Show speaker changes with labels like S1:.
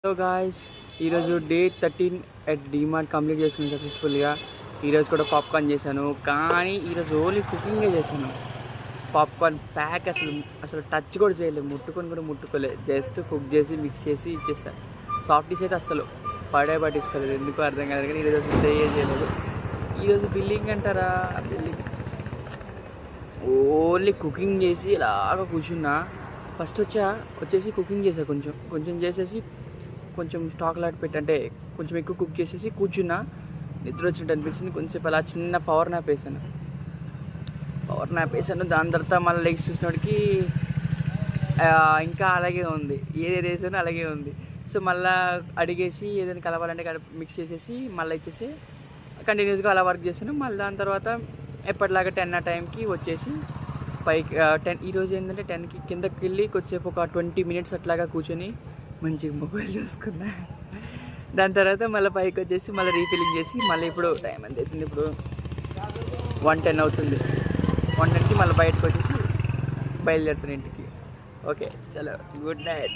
S1: Hello guys, ఈరోజు day 13 at DMart complete చేసుకున్నాను సక్సెస్ఫుల్గా. ఈరోజు కూడా పాప్కార్న్ చేశాను, కానీ ఈరోజు ఓన్లీ కుకింగే చేశాను. పాప్కార్న్ ప్యాక్ అసలు టచ్ కూడా చేయలేదు, ముట్టుకొని కూడా ముట్టుకోలేదు. జస్ట్ కుక్ చేసి మిక్స్ చేసి ఇచ్చేస్తాను. సాఫ్టీస్ అయితే అసలు పట్టించుకోలేదు, ఎందుకు అర్థం కాలేదు. కానీ ఈరోజు అసలు చేయలేదు. ఈరోజు బిల్లింగ్ అంటారా, బిల్లింగ్ ఓన్లీ కుకింగ్ చేసి ఇలాగ కూర్చున్నా. ఫస్ట్ వచ్చేసి కుకింగ్ చేసా, కొంచెం చేసేసి కొంచెం స్టాక్ లాట్ పెట్టి, అంటే కొంచెం ఎక్కువ కుక్ చేసేసి కూర్చున్నా. నిద్ర వచ్చినట్టు అనిపించింది. కొంచెంసేపు అలా చిన్న పవర్ నాప్ వేసాను. దాని తర్వాత మళ్ళీ లెగ్స్ చూసినప్పటికి ఇంకా అలాగే ఉంది, ఏదేది వేసానో అలాగే ఉంది. సో మళ్ళీ అడిగేసి ఏదైనా కలవాలంటే మిక్స్ చేసేసి మళ్ళీ ఇచ్చేసి కంటిన్యూస్గా అలా వర్క్ చేశాను. మళ్ళీ దాని తర్వాత ఎప్పటిలాగా 10 ఆ టైంకి వచ్చేసి పైకి 10. ఈరోజు ఏంటంటే 10కి కిందకి వెళ్ళి కొద్దిసేపు ఒక 20 మినిట్స్ అట్లాగా కూర్చొని మంచిగా మొబైల్ చూసుకున్నా. దాని తర్వాత మళ్ళీ పైకి వచ్చేసి మళ్ళీ రీఫిల్లింగ్ చేసి మళ్ళీ ఇప్పుడు టైం ఎంత అవుతుంది, ఇప్పుడు 1:10 అవుతుంది. 1:10కి మళ్ళీ బయటకు వచ్చేసి బయలుదేరుతాను ఇంటికి. ఓకే, చలో, గుడ్ నైట్.